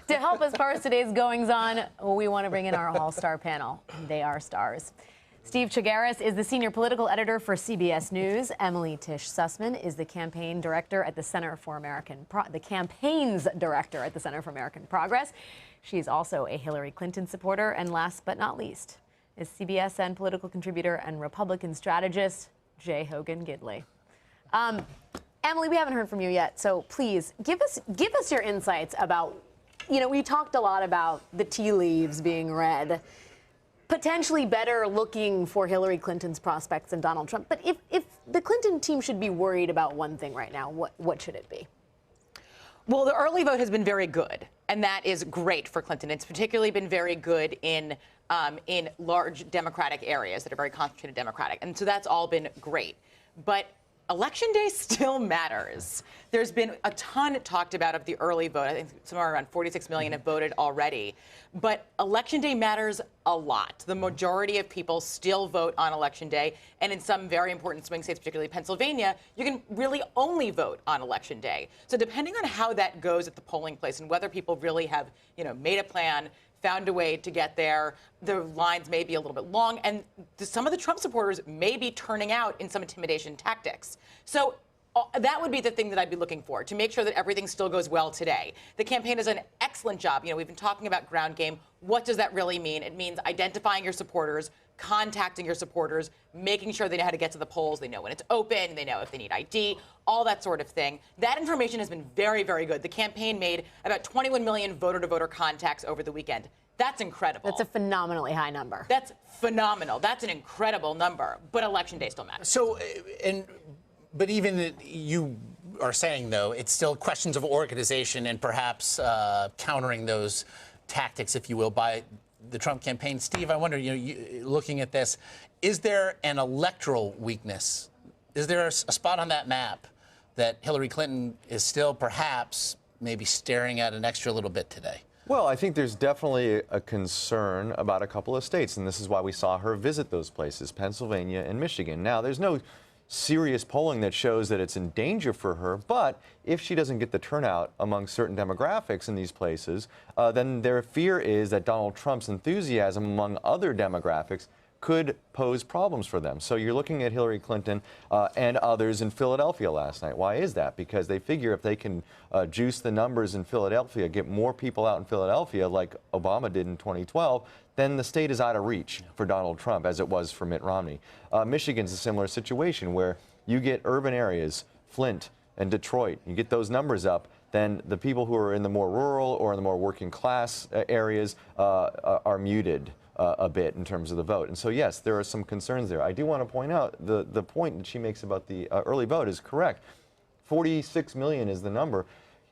To help us parse today's goings-on, we want to bring in our all-star panel. They are stars. Steve Chagaris is the senior political editor for CBS News. Emily Tish Sussman is the campaign director at the Center for American campaigns director at the Center for American Progress. She's also a Hillary Clinton supporter, and last but not least is CBSN political contributor and Republican strategist Jay Hogan Gidley. Emily, we haven't heard from you yet, so please give us your insights about. We talked a lot about the tea leaves being read. Potentially better looking for Hillary Clinton's prospects than Donald Trump. But if the Clinton team should be worried about one thing right now, what should it be? Well, the early vote has been very good, and that is great for Clinton. It's particularly been very good in large Democratic areas that are very concentrated Democratic. And so that's all been great. But Election Day still matters. There's been a ton talked about of the early vote. I think somewhere around 46 million have voted already. But Election Day matters a lot. The majority of people still vote on Election Day. And in some very important swing states, particularly Pennsylvania, you can really only vote on Election Day. So depending on how that goes at the polling place and whether people really have, made a plan, found a way to get there, the lines may be a little bit long, and some of the Trump supporters may be turning out in some intimidation tactics. So that would be the thing that I'd be looking for, to make sure that everything still goes well today. The campaign has done an excellent job. We've been talking about ground game. What does that really mean? It means identifying your supporters, contacting your supporters, making sure they know how to get to the polls, they know when it's open, they know if they need ID, all that sort of thing. That information has been very, very good. The campaign made about 21 million voter-to-voter contacts over the weekend. That's incredible. That's a phenomenally high number. That's phenomenal. That's an incredible number. But Election Day still matters. So, but even you are saying, though, it's still questions of organization and perhaps countering those tactics, if you will, by the Trump campaign. Steve, I wonder, looking at this, is there an electoral weakness? Is there a spot on that map that Hillary Clinton is still perhaps maybe staring at an extra little bit today? Well, I think there's definitely a concern about a couple of states, and this is why we saw her visit those places, Pennsylvania and Michigan. Now, there's no serious polling that shows that it's in danger for her, but if she doesn't get the turnout among certain demographics in these places, then their fear is that Donald Trump's enthusiasm among other demographics could pose problems for them. So you're looking at Hillary Clinton and others in Philadelphia last night. Why is that? Because they figure if they can juice the numbers in Philadelphia, get more people out in Philadelphia like Obama did in 2012, then the state is out of reach for Donald Trump, as it was for Mitt Romney. Michigan's a similar situation where you get urban areas, Flint and Detroit, you get those numbers up, then the people who are in the more rural or in the more working class areas are muted a bit in terms of the vote. And so, yes, there are some concerns there. I do want to point out the point that she makes about the early vote is correct. 46 million is the number.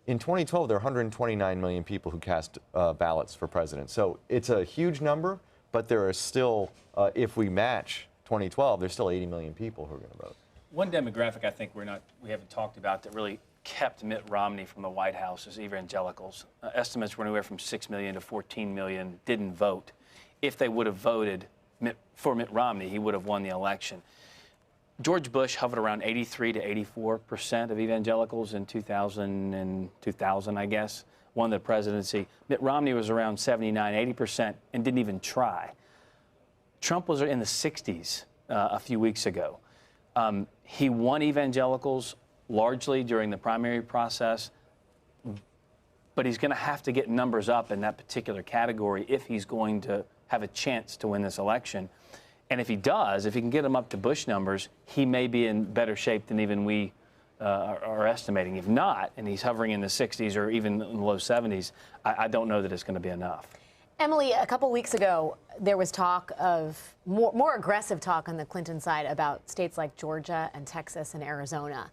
In 2012, there are 129 million people who cast ballots for president. So it's a huge number, but there are still, if we match 2012, there's still 80 million people who are going to vote. One demographic I think we haven't talked about that really kept Mitt Romney from the White House is evangelicals. Estimates were anywhere from 6 million to 14 million didn't vote. If they would have voted for Mitt Romney, he would have won the election. George Bush hovered around 83 to 84% of evangelicals in 2000, I guess, won the presidency. Mitt Romney was around 79, 80% and didn't even try. Trump was in the 60s a few weeks ago. He won evangelicals largely during the primary process, but he's going to have to get numbers up in that particular category if he's going to have a chance to win this election. And if he does, if he can get them up to Bush numbers, he may be in better shape than even we are estimating. If not, and he's hovering in the 60s or even in the low 70s, I don't know that it's going to be enough. Emily, a couple weeks ago, there was talk of more aggressive talk on the Clinton side about states like Georgia and Texas and Arizona.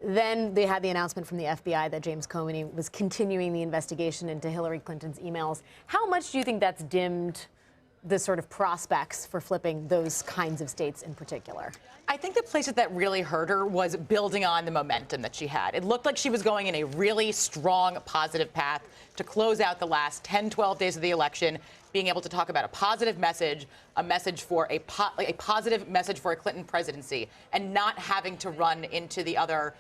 Then they had the announcement from the FBI that James Comey was continuing the investigation into Hillary Clinton's emails. How much do you think that's dimmed the sort of prospects for flipping those kinds of states in particular? I think the places that really hurt her was building on the momentum that she had. It looked like she was going in a really strong, positive path to close out the last 10, 12 days of the election, being able to talk about a positive message, a message for a positive message for a Clinton presidency, and not having to run into the other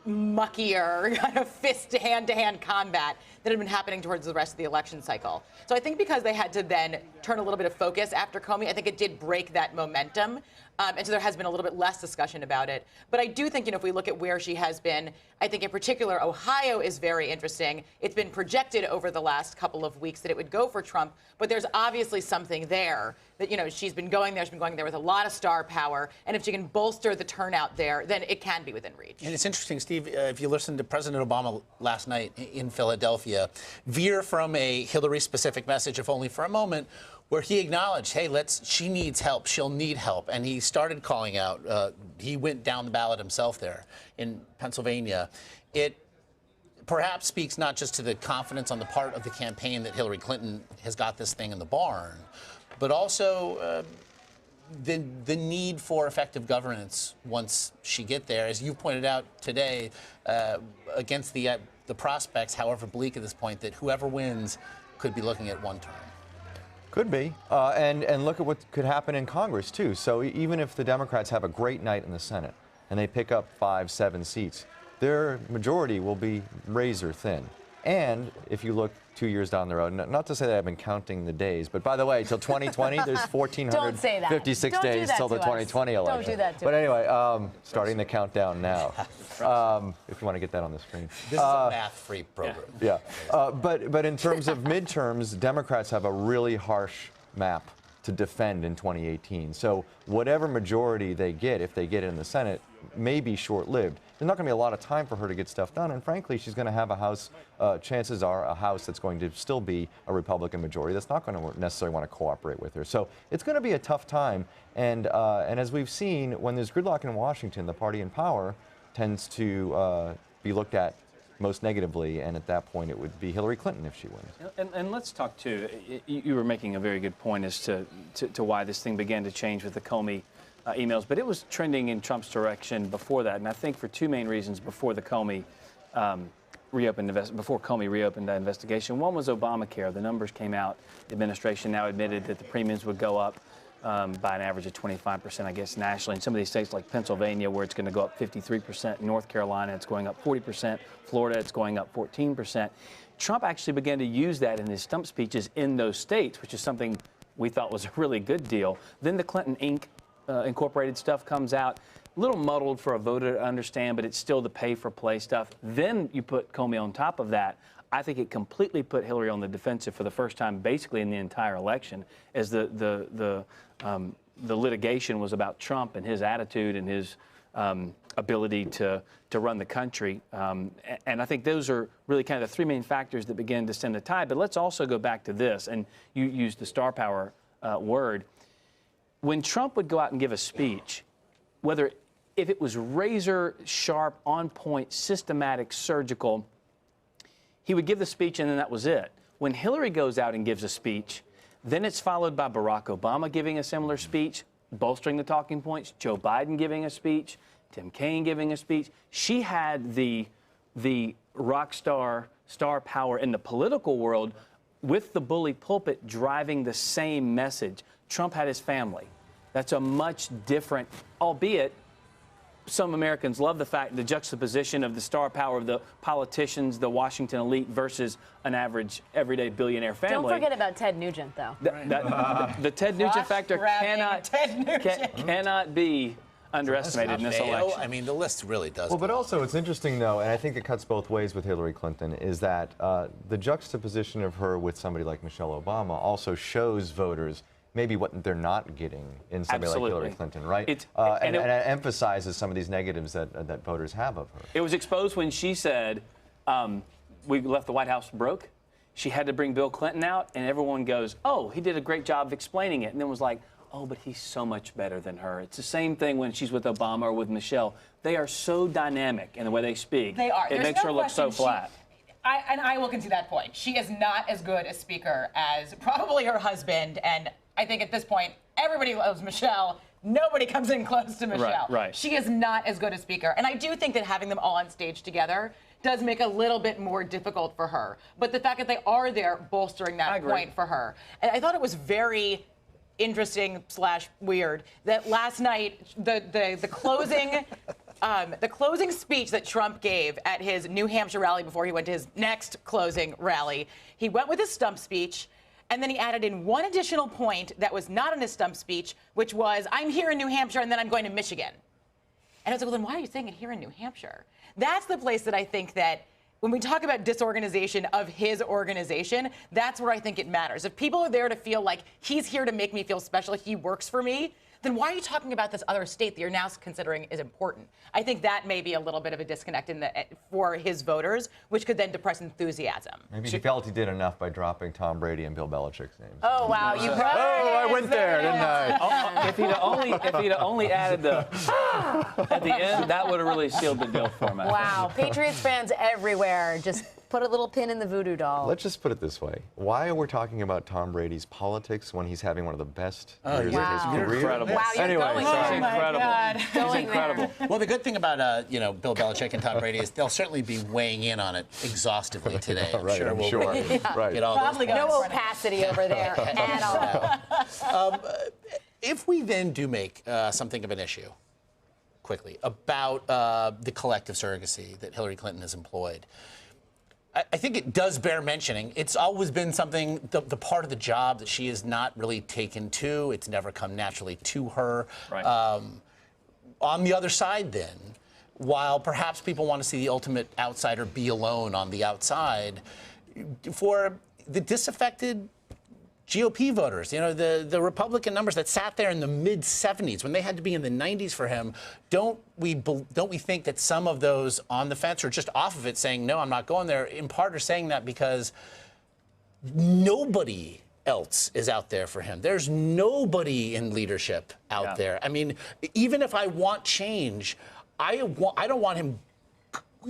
muckier kind of hand-to-hand combat that had been happening towards the rest of the election cycle. So I think because they had to then turn a little bit of focus after Comey, I think it did break that momentum. And so there has been a little bit less discussion about it. But I do think, if we look at where she has been, I think in particular, Ohio is very interesting. It's been projected over the last couple of weeks that it would go for Trump. But there's obviously something there that, she's been going there. She's been going there with a lot of star power. And if she can bolster the turnout there, then it can be within reach. And it's interesting, Steve, if you listened to President Obama last night in Philadelphia, veer from a Hillary-specific message, if only for a moment, where he acknowledged, hey, she needs help, she'll need help. And he started calling out, he went down the ballot himself there in Pennsylvania. It perhaps speaks not just to the confidence on the part of the campaign that Hillary Clinton has got this thing in the barn, but also the need for effective governance once she get there. As you pointed out today, against the prospects, however bleak at this point, that whoever wins could be looking at one term. Could be. And look at what could happen in Congress, too. So even if the Democrats have a great night in the Senate and they pick up 5, 7 seats, their majority will be razor thin. And if you look 2 years down the road, not to say that I've been counting the days, but by the way, till 2020, there's 1,456 days till the 2020 election. Don't do that to But us. anyway, starting the countdown now, if you want to get that on the screen. This is a math-free program. Yeah, but in terms of midterms, Democrats have a really harsh map to defend in 2018. So whatever majority they get, if they get it in the Senate, may be short-lived. There's not going to be a lot of time for her to get stuff done, and frankly, she's going to have a House, chances are, a House that's going to still be a Republican majority that's not going to necessarily want to cooperate with her. So it's going to be a tough time, and as we've seen, when there's gridlock in Washington, the party in power tends to be looked at most negatively, and at that point it would be Hillary Clinton if she wins. And let's talk, too, you were making a very good point as to why this thing began to change with the Comey emails, but it was trending in Trump's direction before that, and I think for two main reasons before the Comey before Comey reopened that investigation. One was Obamacare. The numbers came out. The administration now admitted that the premiums would go up by an average of 25%, I guess, nationally. In some of these states like Pennsylvania, where it's going to go up 53%, North Carolina, it's going up 40%, Florida, it's going up 14%. Trump actually began to use that in his stump speeches in those states, which is something we thought was a really good deal. Then the Clinton Incorporated stuff comes out, a little muddled for a voter to understand, but it's still the pay-for-play stuff. Then you put Comey on top of that. I think it completely put Hillary on the defensive for the first time, basically in the entire election, as the litigation was about Trump and his attitude and his ability to run the country. And I think those are really kind of the three main factors that began to stem the tide. But let's also go back to this, and you used the star power word. When Trump would go out and give a speech, if it was razor sharp, on point, systematic, surgical, he would give the speech and then that was it. When Hillary goes out and gives a speech, then it's followed by Barack Obama giving a similar speech, bolstering the talking points, Joe Biden giving a speech, Tim Kaine giving a speech. She had the rock star power in the political world with the bully pulpit driving the same message. Trump had his family. That's a much different, albeit some Americans love the juxtaposition of the star power of the politicians, the Washington elite versus an average everyday billionaire family. Don't forget about Ted Nugent, though. The Ted Nugent factor cannot be underestimated in this election. I mean, the list really does. Well, but also it's interesting, though, and I think it cuts both ways with Hillary Clinton, is that the juxtaposition of her with somebody like Michelle Obama also shows voters maybe what they're not getting in somebody like Hillary Clinton, right? And it emphasizes some of these negatives that voters have of her. It was exposed when she said, we left the White House broke. She had to bring Bill Clinton out, and everyone goes, oh, he did a great job of explaining it. And then was like, oh, but he's so much better than her. It's the same thing when she's with Obama or with Michelle. They are so dynamic in the way they speak. They are. It makes her look so flat. I will concede that point. She is not as good a speaker as probably her husband, and I think at this point, everybody loves Michelle. Nobody comes in close to Michelle. Right. She is not as good a speaker. And I do think that having them all on stage together does make a little bit more difficult for her. But the fact that they are there bolstering that point for her. And I thought it was very interesting / weird that last night, the closing the closing speech that Trump gave at his New Hampshire rally before he went to his next closing rally, he went with his stump speech, and then he added in one additional point that was not in his stump speech, which was, I'm here in New Hampshire, and then I'm going to Michigan. And I was like, well, then why are you saying it here in New Hampshire? That's the place that I think that when we talk about disorganization of his organization, that's where I think it matters. If people are there to feel like he's here to make me feel special, he works for me, then why are you talking about this other state that you're now considering is important? I think that may be a little bit of a disconnect for his voters, which could then depress enthusiasm. Maybe he felt he did enough by dropping Tom Brady and Bill Belichick's names. Oh, wow. You brought I went there, didn't I? If he'd only added the at the end, that would have really sealed the deal for him. I think. Wow. Patriots fans everywhere. Just put a little pin in the voodoo doll. Let's just put it this way. Why are we talking about Tom Brady's politics when he's having one of the best years wow. of his career? Incredible. Wow, you're Anyway, going sorry. there. He's incredible. He's Going incredible. there. Well, the good thing about Bill Belichick and Tom Brady is they'll certainly be weighing in on it exhaustively today. Right, I'm we'll sure. Right. get all those Probably points. No opacity over there at all. If we then do make something of an issue, quickly, about the collective surrogacy that Hillary Clinton has employed, I think it does bear mentioning. It's always been something, the part of the job that she has not really taken to. It's never come naturally to her. Right. On the other side, then, while perhaps people want to see the ultimate outsider be alone on the outside, for the disaffected GOP voters, the Republican numbers that sat there in the mid-70s when they had to be in the 90s for him, don't we think that some of those on the fence or just off of it saying, no, I'm not going there, in part are saying that because nobody else is out there for him. There's nobody in leadership out there. I mean, even if I want change, I don't want him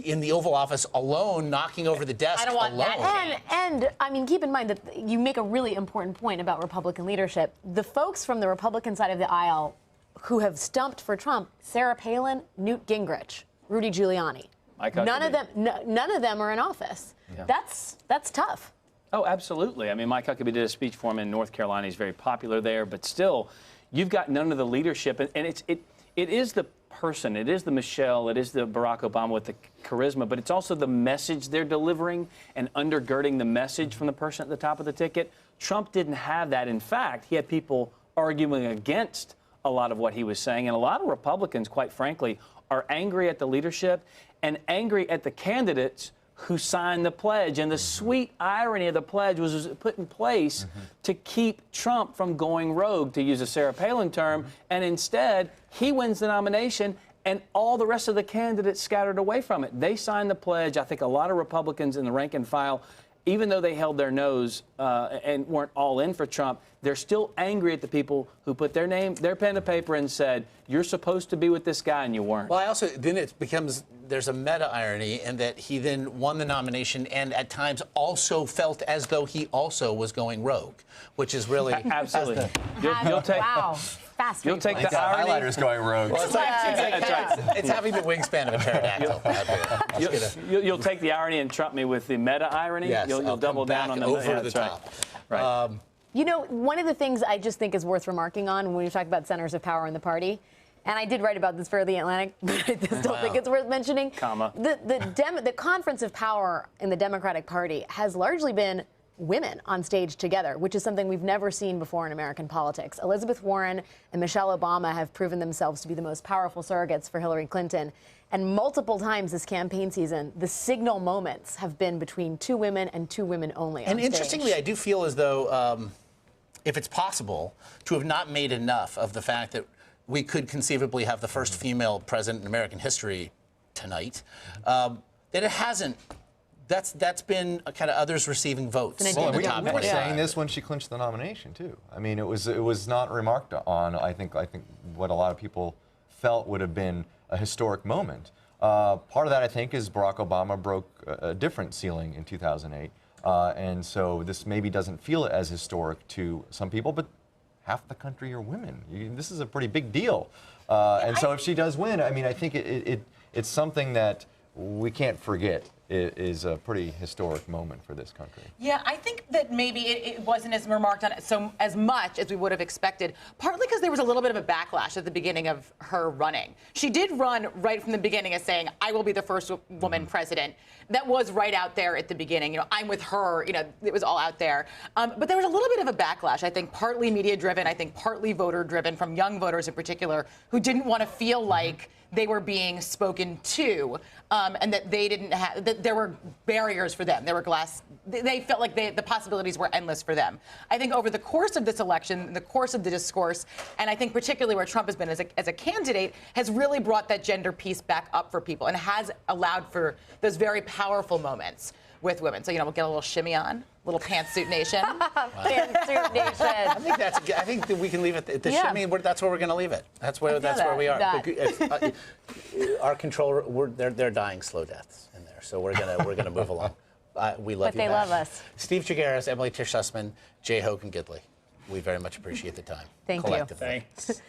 in the Oval Office alone, knocking over the desk I don't want alone. that. And I mean, keep in mind that you make a really important point about Republican leadership. The folks from the Republican side of the aisle who have stumped for Trump, Sarah Palin, Newt Gingrich, Rudy Giuliani. None of them are in office. Yeah. That's tough. Oh, absolutely. I mean, Mike Huckabee did a speech for him in North Carolina. He's very popular there, but still, you've got none of the leadership, and it is the person, it is the Michelle, it is the Barack Obama with the charisma, but it's also the message they're delivering and undergirding the message from the person at the top of the ticket. Trump didn't have that. In fact, he had people arguing against a lot of what he was saying, and a lot of Republicans, quite frankly, are angry at the leadership and angry at the candidates who signed the pledge. And the sweet irony of the pledge was put in place to keep Trump from going rogue, to use a Sarah Palin term, and instead he wins the nomination and all the rest of the candidates scattered away from it. They signed the pledge. I think a lot of Republicans in the rank and file, even though they held their nose and weren't all in for Trump, they're still angry at the people who put their name, their pen to paper and said, you're supposed to be with this guy and you weren't. Well, then it becomes, there's a meta irony in that he then won the nomination and at times also felt as though he also was going rogue, which is really... Absolutely. You'll take, wow. Fast. you'll take the Got irony. highlighters going rogue. Well, it's having the wingspan of a pterodactyl out here. You'll take the irony and trump me with the meta irony. Yes, You'll I'll double come down back on the over yeah, the that's right. top. Right. You know, one of the things I just think is worth remarking on when we talk about centers of power in the party, and I did write about this for The Atlantic, but I just don't think it's worth mentioning. The conference of power in the Democratic Party has largely been women on stage together, which is something we've never seen before in American politics. Elizabeth Warren and Michelle Obama have proven themselves to be the most powerful surrogates for Hillary Clinton. And multiple times this campaign season, the signal moments have been between two women and two women only. And on stage. interestingly, I do feel as though if it's possible to have not made enough of the fact that we could conceivably have the first female president in American history tonight, that it hasn't. That's been kind of others receiving votes. Well, in the We top were 25. saying this when she clinched the nomination too. I mean, it was not remarked on. I think what a lot of people felt would have been a historic moment. Part of that, I think, is Barack Obama broke a different ceiling in 2008, and so this maybe doesn't feel as historic to some people, but half the country are women. This is a pretty big deal, and so if she does win, I mean, I think it's something that we can't forget. is a pretty historic moment for this country. Yeah, I think that maybe it wasn't as remarked on as much as we would have expected, partly because there was a little bit of a backlash at the beginning of her running. She did run right from the beginning as saying, I will be the first woman president. That was right out there at the beginning. I'm with her. It was all out there. But there was a little bit of a backlash, I think, partly media-driven, I think partly voter-driven, from young voters in particular, who didn't want to feel like they were being spoken to, and that they didn't have, that there were barriers for them. There were they felt like the possibilities were endless for them. I think over the course of this election, the course of the discourse, and I think particularly where Trump has been as a candidate, has really brought that gender piece back up for people and has allowed for those very powerful moments with women. So, we'll get a little shimmy on, little pantsuit nation. Pantsuit nation. I think that we can leave it at the Yeah. shimmy. That's where we're going to leave it. That's where we are. that. Our control, they're dying slow deaths in there. So we're gonna move along. We love But you. they back. love us. Steve Chigueras, Emily Tish Sussman, Jay Hogan Gidley. We very much appreciate the time. Thank you. collectively. Thanks.